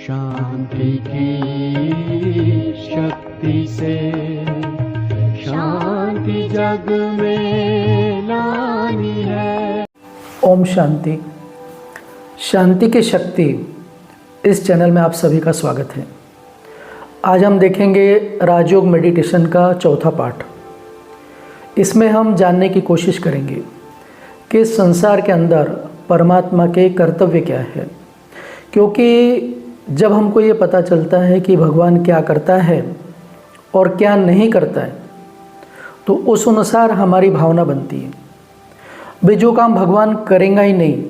शांति की शक्ति से शांति जग में लानी है। ओम शांति। शांति की शक्ति इस चैनल में आप सभी का स्वागत है। आज हम देखेंगे राजयोग मेडिटेशन का चौथा पार्ट। इसमें हम जानने की कोशिश करेंगे कि संसार के अंदर परमात्मा के कर्तव्य क्या है, क्योंकि जब हमको ये पता चलता है कि भगवान क्या करता है और क्या नहीं करता है, तो उस अनुसार हमारी भावना बनती है। भाई जो काम भगवान करेंगे ही नहीं,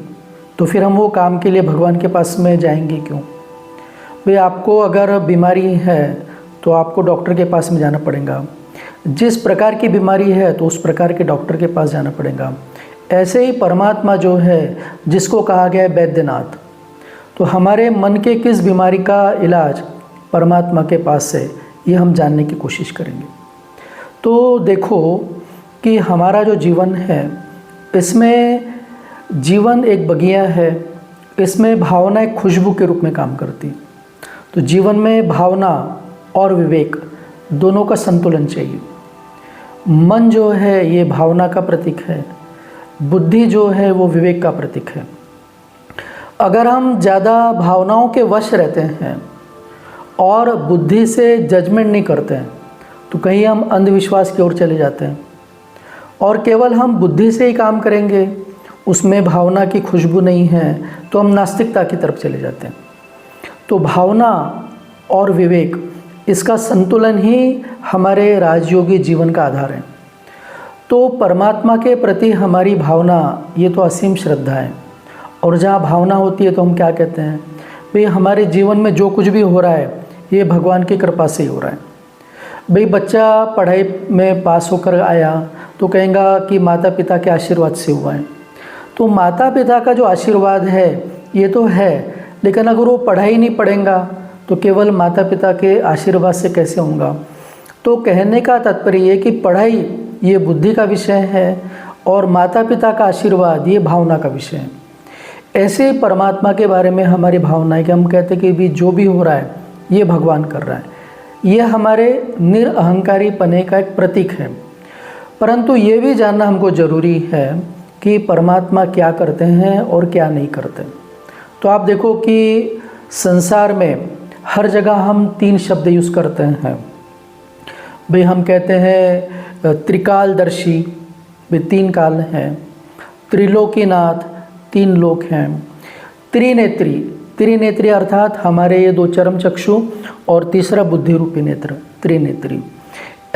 तो फिर हम वो काम के लिए भगवान के पास में जाएंगे क्यों? भाई आपको अगर बीमारी है तो आपको डॉक्टर के पास में जाना पड़ेगा। जिस प्रकार की बीमारी है तो उस प्रकार के डॉक्टर के पास जाना पड़ेगा। ऐसे ही परमात्मा जो है, जिसको कहा गया है वैद्यनाथ, तो हमारे मन के किस बीमारी का इलाज परमात्मा के पास है, ये हम जानने की कोशिश करेंगे। तो देखो कि हमारा जो जीवन है, इसमें जीवन एक बगिया है, इसमें भावना एक खुशबू के रूप में काम करती है। तो जीवन में भावना और विवेक दोनों का संतुलन चाहिए। मन जो है ये भावना का प्रतीक है, बुद्धि जो है वो विवेक का प्रतीक है। अगर हम ज़्यादा भावनाओं के वश रहते हैं और बुद्धि से जजमेंट नहीं करते हैं, तो कहीं हम अंधविश्वास की ओर चले जाते हैं। और केवल हम बुद्धि से ही काम करेंगे, उसमें भावना की खुशबू नहीं है, तो हम नास्तिकता की तरफ चले जाते हैं। तो भावना और विवेक, इसका संतुलन ही हमारे राजयोगी जीवन का आधार है। तो परमात्मा के प्रति हमारी भावना, ये तो असीम श्रद्धा है। और जहाँ भावना होती है तो हम क्या कहते हैं, भाई हमारे जीवन में जो कुछ भी हो रहा है ये भगवान की कृपा से ही हो रहा है। भाई बच्चा पढ़ाई में पास होकर आया तो कहेगा कि माता पिता के आशीर्वाद से हुआ है। तो माता पिता का जो आशीर्वाद है ये तो है, लेकिन अगर वो पढ़ाई नहीं पढ़ेगा तो केवल माता पिता के आशीर्वाद से कैसे होगा? तो कहने का तात्पर्य ये कि पढ़ाई ये बुद्धि का विषय है और माता पिता का आशीर्वाद ये भावना का विषय है। ऐसे परमात्मा के बारे में हमारी भावना है कि हम कहते हैं कि भी जो भी हो रहा है ये भगवान कर रहा है। ये हमारे निरअहंकारी पने का एक प्रतीक है। परंतु ये भी जानना हमको ज़रूरी है कि परमात्मा क्या करते हैं और क्या नहीं करते। तो आप देखो कि संसार में हर जगह हम तीन शब्द यूज़ करते हैं। भाई हम कहते हैं त्रिकालदर्शी, भाई तीन काल हैं। त्रिलोकीनाथ, तीन लोक हैं। त्रिनेत्री, त्रिनेत्री अर्थात हमारे ये दो चरम चक्षु और तीसरा बुद्धि रूपी नेत्र, त्रिनेत्री।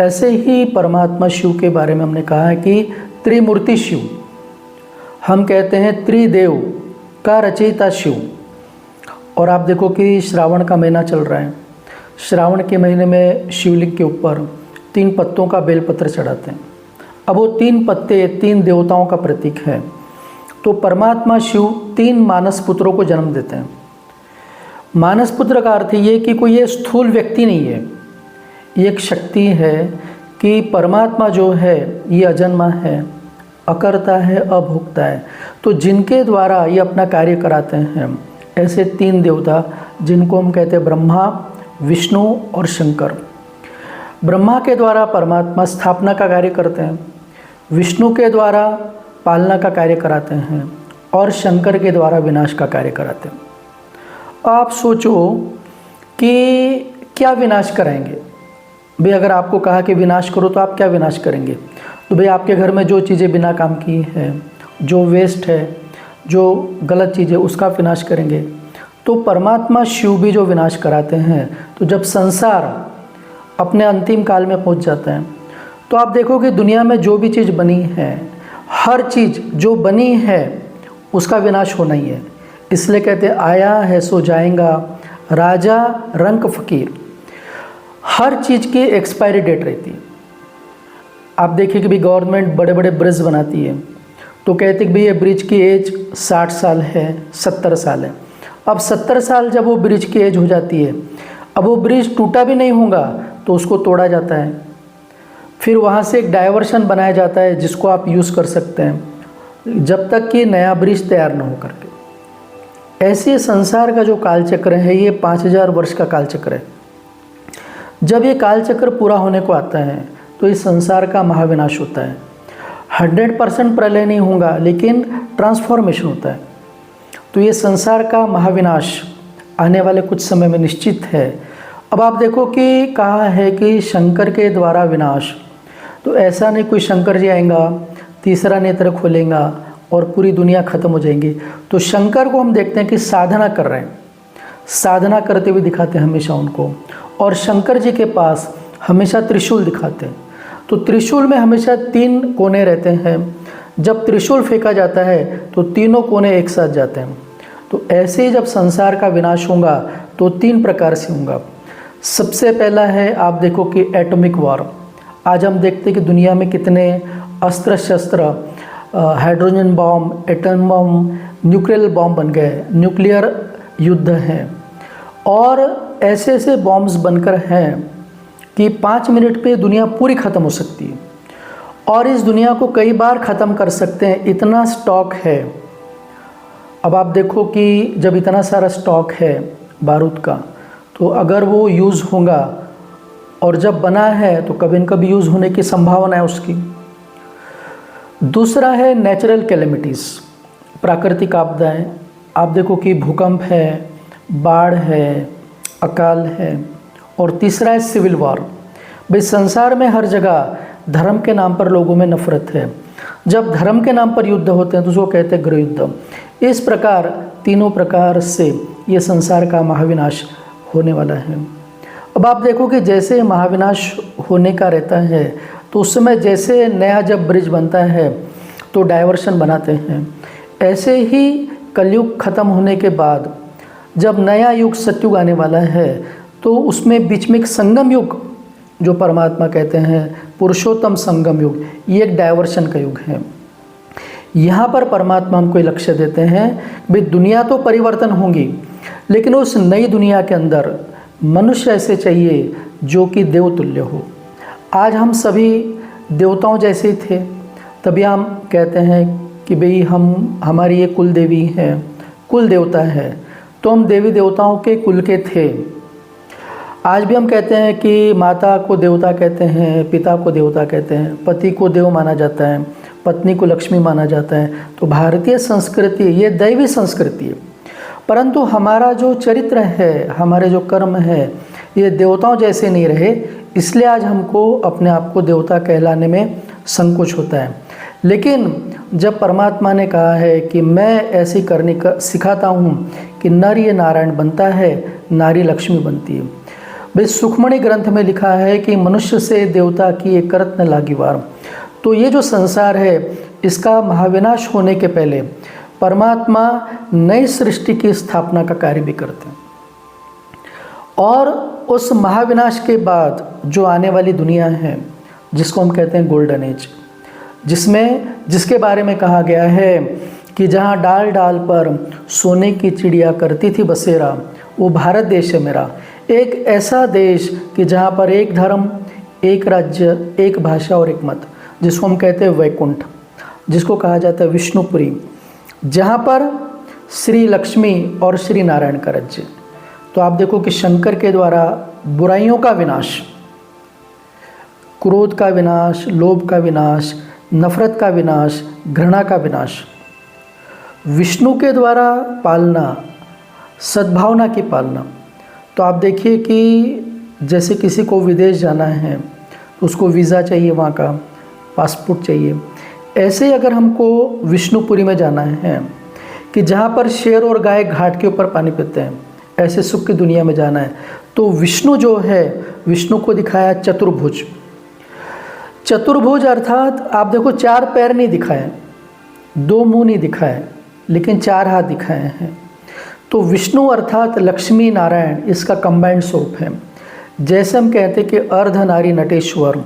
ऐसे ही परमात्मा शिव के बारे में हमने कहा है कि त्रिमूर्ति शिव। हम कहते हैं त्रिदेव का रचयिता शिव। और आप देखो कि श्रावण का महीना चल रहा है। श्रावण के महीने में शिवलिंग के ऊपर 3 पत्तों का बेलपत्र चढ़ाते हैं। अब वो 3 पत्ते 3 देवताओं का प्रतीक है। तो परमात्मा शिव 3 मानस पुत्रों को जन्म देते हैं। मानस पुत्र का अर्थ ये कि कोई ये स्थूल व्यक्ति नहीं है, ये एक शक्ति है कि परमात्मा जो है ये अजन्मा है, अकर्ता है, अभोक्ता है। तो जिनके द्वारा ये अपना कार्य कराते हैं, ऐसे 3 देवता जिनको हम कहते हैं ब्रह्मा, विष्णु और शंकर। ब्रह्मा के द्वारा परमात्मा स्थापना का कार्य करते हैं, विष्णु के द्वारा पालना का कार्य कराते हैं और शंकर के द्वारा विनाश का कार्य कराते हैं। आप सोचो कि क्या विनाश कराएंगे? भाई अगर आपको कहा कि विनाश करो तो आप क्या विनाश करेंगे? तो भाई आपके घर में जो चीज़ें बिना काम की है, जो वेस्ट है, जो गलत चीज़ है, उसका विनाश करेंगे। तो परमात्मा शिव भी जो विनाश कराते हैं, तो जब संसार अपने अंतिम काल में पहुंच जाता है, तो आप देखो कि दुनिया में जो भी चीज़ बनी है, हर चीज़ जो बनी है उसका विनाश होना ही है। इसलिए कहते हैं आया है सो जाएगा, राजा रंक फ़कीर। हर चीज़ की एक्सपायरी डेट रहती है। आप देखिए कि भी गवर्नमेंट बड़े बड़े ब्रिज बनाती है, तो कहते हैं कि भाई ये ब्रिज की एज 60 साल है, 70 साल है। अब 70 साल जब वो ब्रिज की एज हो जाती है, अब वो ब्रिज टूटा भी नहीं होगा तो उसको तोड़ा जाता है। फिर वहाँ से एक डायवर्शन बनाया जाता है जिसको आप यूज़ कर सकते हैं जब तक कि नया ब्रिज तैयार न हो करके। ऐसे संसार का जो कालचक्र है ये 5000 वर्ष का कालचक्र है। जब ये कालचक्र पूरा होने को आता है तो इस संसार का महाविनाश होता है। 100% प्रलय नहीं होगा, लेकिन ट्रांसफॉर्मेशन होता है। तो ये संसार का महाविनाश आने वाले कुछ समय में निश्चित है। अब आप देखो कि कहा है कि शंकर के द्वारा विनाश, तो ऐसा नहीं कोई शंकर जी आएगा, तीसरा नेत्र खोलेगा और पूरी दुनिया खत्म हो जाएंगी। तो शंकर को हम देखते हैं कि साधना कर रहे हैं, साधना करते हुए दिखाते हैं हमेशा उनको। और शंकर जी के पास हमेशा त्रिशूल दिखाते हैं। तो त्रिशूल में हमेशा 3 कोने रहते हैं। जब त्रिशूल फेंका जाता है तो तीनों कोने एक साथ जाते हैं। तो ऐसे ही जब संसार का विनाश होगा तो 3 प्रकार से होगा। सबसे पहला है, आप देखो कि एटॉमिक वॉर। आज हम देखते हैं कि दुनिया में कितने अस्त्र शस्त्र, hydrogen bomb, atom bomb, nuclear bomb बन गए, न्यूक्लियर युद्ध हैं। और ऐसे ऐसे बॉम्ब्स बनकर हैं कि 5 मिनट पे दुनिया पूरी ख़त्म हो सकती है और इस दुनिया को कई बार ख़त्म कर सकते हैं, इतना स्टॉक है। अब आप देखो कि जब इतना सारा स्टॉक है बारूद का, तो अगर वो यूज़ होगा, और जब बना है तो कभी न कभी यूज़ होने की संभावना है उसकी। दूसरा है नेचुरल कैलेमिटीज़, प्राकृतिक आपदाएं। आप देखो कि भूकंप है, बाढ़ है, अकाल है। और तीसरा है सिविल वॉर। भाई संसार में हर जगह धर्म के नाम पर लोगों में नफरत है। जब धर्म के नाम पर युद्ध होते हैं तो उसको कहते हैं गृह युद्ध। इस प्रकार तीनों प्रकार से ये संसार का महाविनाश होने वाला है। अब आप देखो कि जैसे महाविनाश होने का रहता है तो उस समय जैसे नया जब ब्रिज बनता है तो डाइवर्शन बनाते हैं। ऐसे ही कलयुग खत्म होने के बाद जब नया युग सतयुग आने वाला है तो उसमें बीच में एक संगम युग, जो परमात्मा कहते हैं पुरुषोत्तम संगम युग, ये एक डाइवर्शन का युग है। यहाँ पर परमात्मा हमको लक्ष्य देते हैं भाई दुनिया तो परिवर्तन होंगी, लेकिन उस नई दुनिया के अंदर मनुष्य ऐसे चाहिए जो कि देवतुल्य हो। आज हम सभी देवताओं जैसे ही थे, तभी हम कहते हैं कि भाई हमारी ये कुल देवी है, कुल देवता है, तो हम देवी देवताओं के कुल के थे। आज भी हम कहते हैं कि माता को देवता कहते हैं, पिता को देवता कहते हैं, पति को देव माना जाता है, पत्नी को लक्ष्मी माना जाता है। तो भारतीय संस्कृति ये दैवी संस्कृति है, परंतु हमारा जो चरित्र है, हमारे जो कर्म है, ये देवताओं जैसे नहीं रहे, इसलिए आज हमको अपने आप को देवता कहलाने में संकोच होता है। लेकिन जब परमात्मा ने कहा है कि मैं ऐसी करने का सिखाता हूँ कि नर ये नारायण बनता है, नारी लक्ष्मी बनती है। भाई सुखमणि ग्रंथ में लिखा है कि मनुष्य से देवता की एक करत न लागी वार। तो ये जो संसार है इसका महाविनाश होने के पहले परमात्मा नई सृष्टि की स्थापना का कार्य भी करते हैं। और उस महाविनाश के बाद जो आने वाली दुनिया है जिसको हम कहते हैं गोल्डन एज, जिसके बारे में कहा गया है कि जहाँ डाल डाल पर सोने की चिड़िया करती थी बसेरा, वो भारत देश है मेरा। एक ऐसा देश कि जहाँ पर एक धर्म, एक राज्य, एक भाषा और एक मत, जिसको हम कहते हैं वैकुंठ, जिसको कहा जाता है विष्णुपुरी, जहाँ पर श्री लक्ष्मी और श्री नारायण का राज्य। तो आप देखो कि शंकर के द्वारा बुराइयों का विनाश, क्रोध का विनाश, लोभ का विनाश, नफरत का विनाश, घृणा का विनाश, विष्णु के द्वारा पालना, सद्भावना की पालना। तो आप देखिए कि जैसे किसी को विदेश जाना है तो उसको वीज़ा चाहिए, वहाँ का पासपोर्ट चाहिए। ऐसे ही अगर हमको विष्णुपुरी में जाना है कि जहाँ पर शेर और गाय घाट के ऊपर पानी पीते हैं, ऐसे सुख की दुनिया में जाना है, तो विष्णु जो है, विष्णु को दिखाया चतुर्भुज। चतुर्भुज अर्थात आप देखो 4 पैर नहीं दिखाए, 2 मुंह नहीं दिखाए, लेकिन 4 हाथ दिखाए हैं। तो विष्णु अर्थात लक्ष्मी नारायण, इसका कंबाइंड स्वरूप है। जैसे हम कहते हैं कि अर्ध नारी नटेश्वर,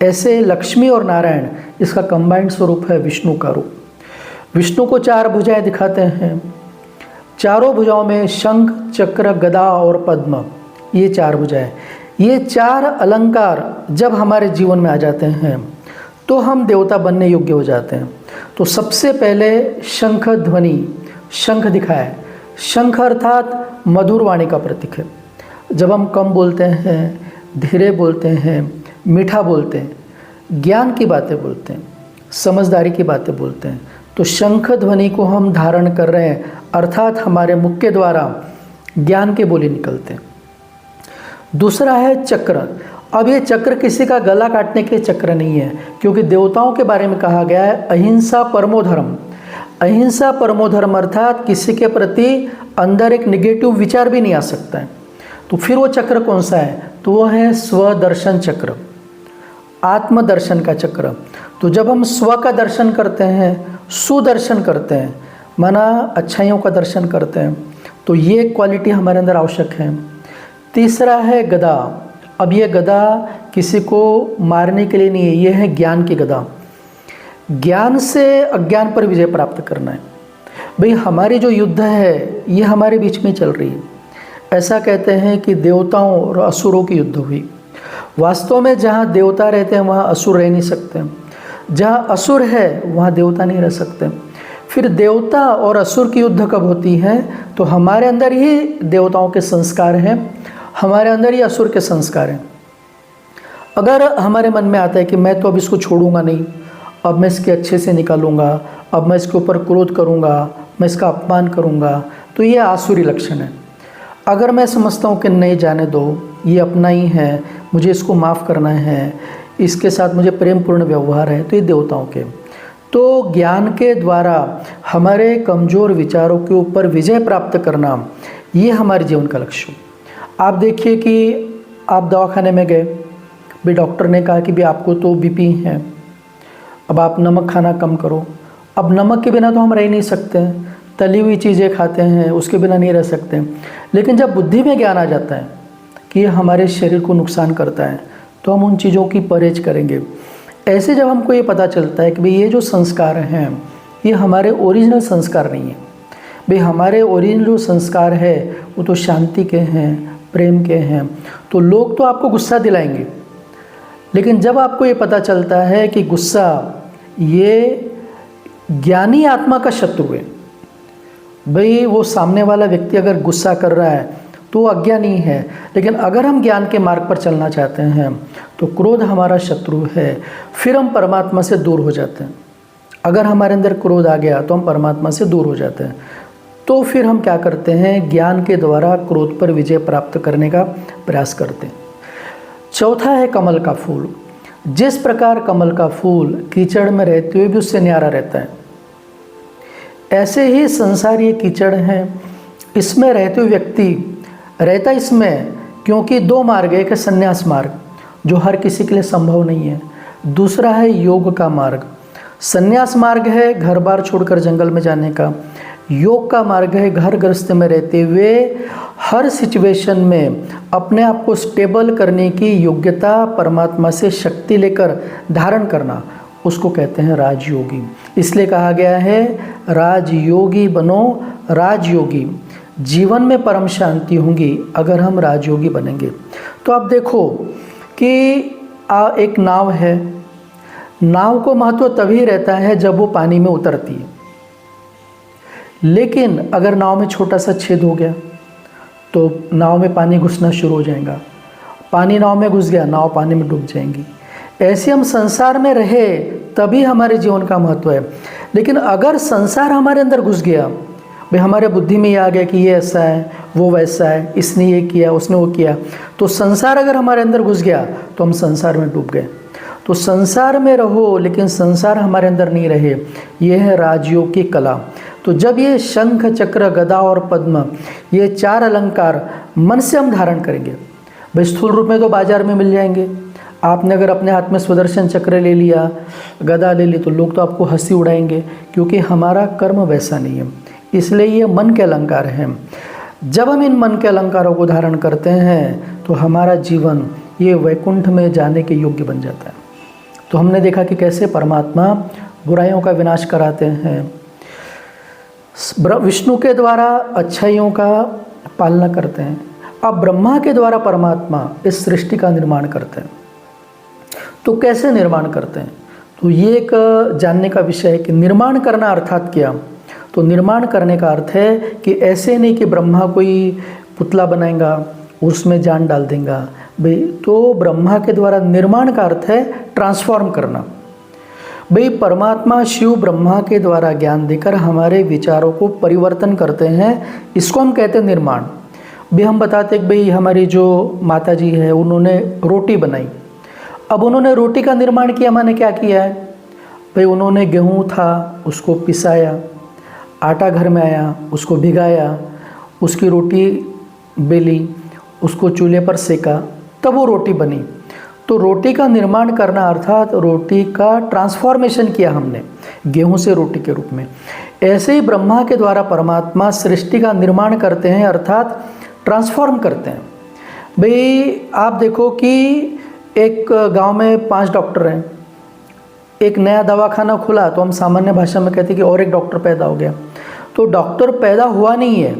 ऐसे लक्ष्मी और नारायण इसका कंबाइंड स्वरूप है विष्णु का रूप। विष्णु को 4 भुजाएं दिखाते हैं, चारों भुजाओं में शंख, चक्र, गदा और पद्म, ये 4 भुजाएं। ये 4 अलंकार जब हमारे जीवन में आ जाते हैं तो हम देवता बनने योग्य हो जाते हैं। तो सबसे पहले शंख ध्वनि, शंख दिखाया है, शंख अर्थात मधुर वाणी का प्रतीक है। जब हम कम बोलते हैं, धीरे बोलते हैं, मीठा बोलते हैं, ज्ञान की बातें बोलते हैं, समझदारी की बातें बोलते हैं, तो शंख ध्वनि को हम धारण कर रहे हैं, अर्थात हमारे मुख के द्वारा ज्ञान के बोले निकलते हैं। दूसरा है चक्र। अब ये चक्र किसी का गला काटने के चक्र नहीं है, क्योंकि देवताओं के बारे में कहा गया है अहिंसा परमो धर्म। अहिंसा परमो धर्म अर्थात किसी के प्रति अंदर एक निगेटिव विचार भी नहीं आ सकता है। तो फिर वो चक्र कौन सा है? तो वो है स्वदर्शन चक्र, आत्मदर्शन का चक्र। तो जब हम स्व का दर्शन करते हैं, सुदर्शन करते हैं, माना अच्छाइयों का दर्शन करते हैं, तो ये क्वालिटी हमारे अंदर आवश्यक है। तीसरा है गदा। अब ये गदा किसी को मारने के लिए नहीं है, ये है ज्ञान की गदा। ज्ञान से अज्ञान पर विजय प्राप्त करना है। भाई हमारी जो युद्ध है ये हमारे बीच में चल रही है। ऐसा कहते हैं कि देवताओं और असुरों की युद्ध हुई। वास्तव में जहाँ देवता रहते हैं वहाँ असुर रह नहीं सकते, जहाँ असुर है वहाँ देवता नहीं रह सकते। फिर देवता और असुर की युद्ध कब होती है? तो हमारे अंदर ही देवताओं के संस्कार हैं, हमारे अंदर ही असुर के संस्कार हैं। अगर हमारे मन में आता है कि मैं तो अब इसको छोड़ूंगा नहीं, अब मैं इसके अच्छे से निकालूंगा, अब मैं इसके ऊपर क्रोध करूंगा, मैं इसका अपमान करूंगा, तो ये आसुरी लक्षण है। अगर मैं समझता हूँ कि नहीं, जाने दो, ये अपना ही है, मुझे इसको माफ़ करना है, इसके साथ मुझे प्रेमपूर्ण व्यवहार है, तो ये देवताओं के। तो ज्ञान के द्वारा हमारे कमज़ोर विचारों के ऊपर विजय प्राप्त करना, ये हमारे जीवन का लक्ष्य। आप देखिए कि आप दवाखाने में गए, भी डॉक्टर ने कहा कि भी आपको तो बीपी है, अब आप नमक खाना कम करो। अब नमक के बिना तो हम रह नहीं सकते, तली हुई चीज़ें खाते हैं, उसके बिना नहीं रह सकते। लेकिन जब बुद्धि में ज्ञान आ जाता है कि ये हमारे शरीर को नुकसान करता है, तो हम उन चीज़ों की परहेज करेंगे। ऐसे जब हमको ये पता चलता है कि भाई ये जो संस्कार हैं ये हमारे ओरिजिनल संस्कार नहीं है, भाई हमारे ओरिजिनल जो संस्कार है वो तो शांति के हैं, प्रेम के हैं, तो लोग तो आपको गुस्सा दिलाएंगे। लेकिन जब आपको ये पता चलता है कि गुस्सा ये ज्ञानी आत्मा का शत्रु है, भाई वो सामने वाला व्यक्ति अगर गुस्सा कर रहा है तो अज्ञानी है, लेकिन अगर हम ज्ञान के मार्ग पर चलना चाहते हैं तो क्रोध हमारा शत्रु है, फिर हम परमात्मा से दूर हो जाते हैं। अगर हमारे अंदर क्रोध आ गया तो हम परमात्मा से दूर हो जाते हैं। तो फिर हम क्या करते हैं? ज्ञान के द्वारा क्रोध पर विजय प्राप्त करने का प्रयास करते हैं। चौथा है कमल का फूल। जिस प्रकार कमल का फूल कीचड़ में रहते हुए भी उससे न्यारा रहता है, ऐसे ही संसार ये कीचड़ है, इसमें रहते हुए व्यक्ति रहता इसमें, क्योंकि दो मार्ग है। एक है संन्यास मार्ग जो हर किसी के लिए संभव नहीं है, दूसरा है योग का मार्ग। संन्यास मार्ग है घर बार छोड़कर जंगल में जाने का, योग का मार्ग है घर गृहस्थ में रहते हुए हर सिचुएशन में अपने आप को स्टेबल करने की योग्यता परमात्मा से शक्ति लेकर धारण करना, उसको कहते हैं राजयोगी। इसलिए कहा गया है राजयोगी बनो राजयोगी। जीवन में परम शांति होगी अगर हम राजयोगी बनेंगे। तो आप देखो कि एक नाव है, नाव को महत्व तभी रहता है जब वो पानी में उतरती है, लेकिन अगर नाव में छोटा सा छेद हो गया तो नाव में पानी घुसना शुरू हो जाएगा, पानी नाव में घुस गया, नाव पानी में डूब जाएंगी। ऐसे हम संसार में रहे तभी हमारे जीवन का महत्व है। लेकिन अगर संसार हमारे अंदर घुस गया, भाई हमारे बुद्धि में ये आ गया कि ये ऐसा है, वो वैसा है, इसने ये किया, उसने वो किया, तो संसार अगर हमारे अंदर घुस गया तो हम संसार में डूब गए। तो संसार में रहो लेकिन संसार हमारे अंदर नहीं रहे, ये है राजयोग की कला। तो जब ये शंख, चक्र, गदा और पद्म, ये चार अलंकार मन से हम धारण करेंगे, भाई स्थूल रूप में तो बाजार में मिल जाएंगे। आपने अगर अपने हाथ में सुदर्शन चक्र ले लिया, गदा ले ली, तो लोग तो आपको हंसी उड़ाएंगे, क्योंकि हमारा कर्म वैसा नहीं है। इसलिए ये मन के अलंकार हैं। जब हम इन मन के अलंकारों को धारण करते हैं तो हमारा जीवन ये वैकुंठ में जाने के योग्य बन जाता है। तो हमने देखा कि कैसे परमात्मा बुराइयों का विनाश कराते हैं, विष्णु के द्वारा अच्छाइयों का पालना करते हैं, अब ब्रह्मा के द्वारा परमात्मा इस सृष्टि का निर्माण करते हैं। तो कैसे निर्माण करते हैं? तो ये एक जानने का विषय है कि निर्माण करना अर्थात क्या। तो निर्माण करने का अर्थ है कि ऐसे नहीं कि ब्रह्मा कोई पुतला बनाएगा उसमें जान डाल देगा भाई। तो ब्रह्मा के द्वारा निर्माण का अर्थ है ट्रांसफॉर्म करना। भाई परमात्मा शिव ब्रह्मा के द्वारा ज्ञान देकर हमारे विचारों को परिवर्तन करते हैं, इसको हम कहते हैं निर्माण। भी हम बताते हैं कि भाई हमारी जो माता जी है उन्होंने रोटी बनाई, अब उन्होंने रोटी का निर्माण किया, माने क्या किया है भाई, उन्होंने गेहूँ था उसको पिसाया, आटा घर में आया उसको भिगाया, उसकी रोटी बेली, उसको चूल्हे पर सेका, तब वो रोटी बनी। तो रोटी का निर्माण करना अर्थात रोटी का ट्रांसफॉर्मेशन किया हमने गेहूं से रोटी के रूप में। ऐसे ही ब्रह्मा के द्वारा परमात्मा सृष्टि का निर्माण करते हैं अर्थात ट्रांसफॉर्म करते हैं। भाई आप देखो कि एक गांव में 5 डॉक्टर हैं, एक नया दवाखाना खुला तो हम सामान्य भाषा में कहते हैं कि और एक डॉक्टर पैदा हो गया। तो डॉक्टर पैदा हुआ नहीं है,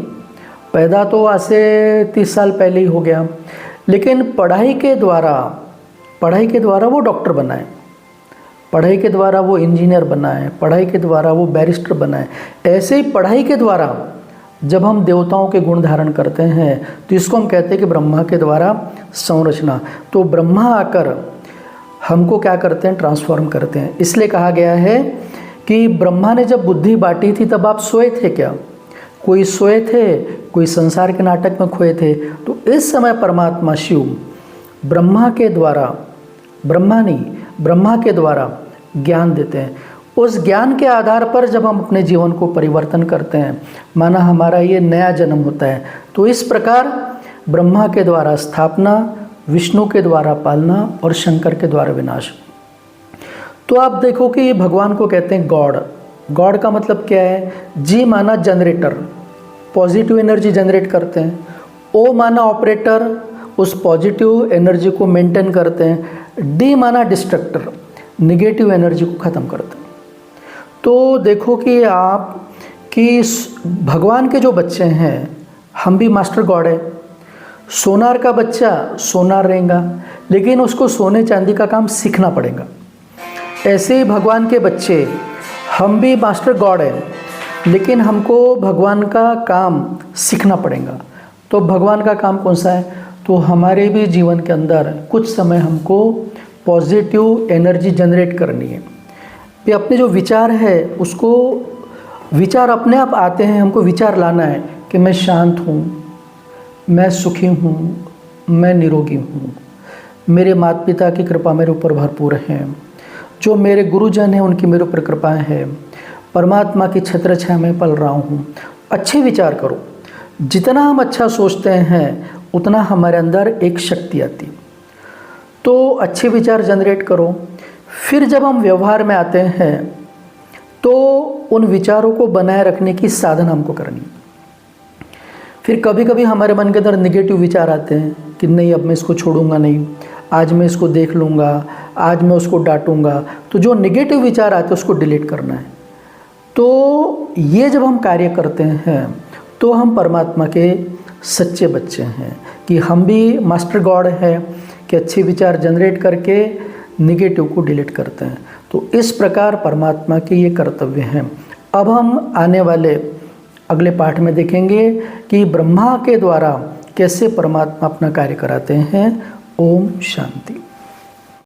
पैदा तो आज से 30 साल पहले ही हो गया, लेकिन पढ़ाई के द्वारा वो डॉक्टर बना है, पढ़ाई के द्वारा वो इंजीनियर बना है, पढ़ाई के द्वारा वो बैरिस्टर बना है। ऐसे ही पढ़ाई के द्वारा जब हम देवताओं के गुण धारण करते हैं तो इसको हम कहते हैं कि ब्रह्मा के द्वारा संरचना। तो ब्रह्मा आकर हमको क्या करते हैं, ट्रांसफॉर्म करते हैं। इसलिए कहा गया है कि ब्रह्मा ने जब बुद्धि बांटी थी तब आप सोए थे क्या? कोई सोए थे, कोई संसार के नाटक में खोए थे। तो इस समय परमात्मा शिव ब्रह्मा के द्वारा ज्ञान देते हैं। उस ज्ञान के आधार पर जब हम अपने जीवन को परिवर्तन करते हैं, माना हमारा ये नया जन्म होता है, तो इस प्रकार ब्रह्मा के द्वारा स्थापना, विष्णु के द्वारा पालना और शंकर के द्वारा विनाश। तो आप देखो कि भगवान को कहते हैं गॉड। गॉड का मतलब क्या है? जी माना जनरेटर, पॉजिटिव एनर्जी जनरेट करते हैं। ओ माना ऑपरेटर, उस पॉजिटिव एनर्जी को मेंटेन करते हैं। डी माना डिस्ट्रक्टर, निगेटिव एनर्जी को ख़त्म करते हैं। तो देखो कि आप कि भगवान के जो बच्चे हैं, हम भी मास्टर गॉड है। सोनार का बच्चा सोनार रहेगा, लेकिन उसको सोने चांदी का काम सीखना पड़ेगा। ऐसे ही भगवान के बच्चे, हम भी मास्टर गॉड है, लेकिन हमको भगवान का काम सीखना पड़ेगा। तो भगवान का काम कौन सा है? तो हमारे भी जीवन के अंदर कुछ समय हमको पॉजिटिव एनर्जी जनरेट करनी है। ये अपने जो विचार है उसको, विचार अपने आप आते हैं, हमको विचार लाना है कि मैं शांत हूँ, मैं सुखी हूँ, मैं निरोगी हूँ, मेरे माता पिता की कृपा मेरे ऊपर भरपूर है, जो मेरे गुरुजन हैं उनकी मेरे ऊपर कृपा है, परमात्मा की छत्र छाया में पल रहा हूँ। अच्छे विचार करो। जितना हम अच्छा सोचते हैं उतना हमारे अंदर एक शक्ति आती। तो अच्छे विचार जनरेट करो। फिर जब हम व्यवहार में आते हैं तो उन विचारों को बनाए रखने की साधन हमको करनी। फिर कभी कभी हमारे मन के अंदर नेगेटिव विचार आते हैं कि नहीं, अब मैं इसको छोड़ूंगा नहीं, आज मैं इसको देख लूँगा, आज मैं उसको डांटूंगा। तो जो नेगेटिव विचार आते हैं उसको डिलीट करना है। तो ये जब हम कार्य करते हैं तो हम परमात्मा के सच्चे बच्चे हैं कि हम भी मास्टर गॉड हैं कि अच्छे विचार जनरेट करके निगेटिव को डिलीट करते हैं। तो इस प्रकार परमात्मा के ये कर्तव्य हैं। अब हम आने वाले अगले पाठ में देखेंगे कि ब्रह्मा के द्वारा कैसे परमात्मा अपना कार्य कराते हैं। ओम शांति।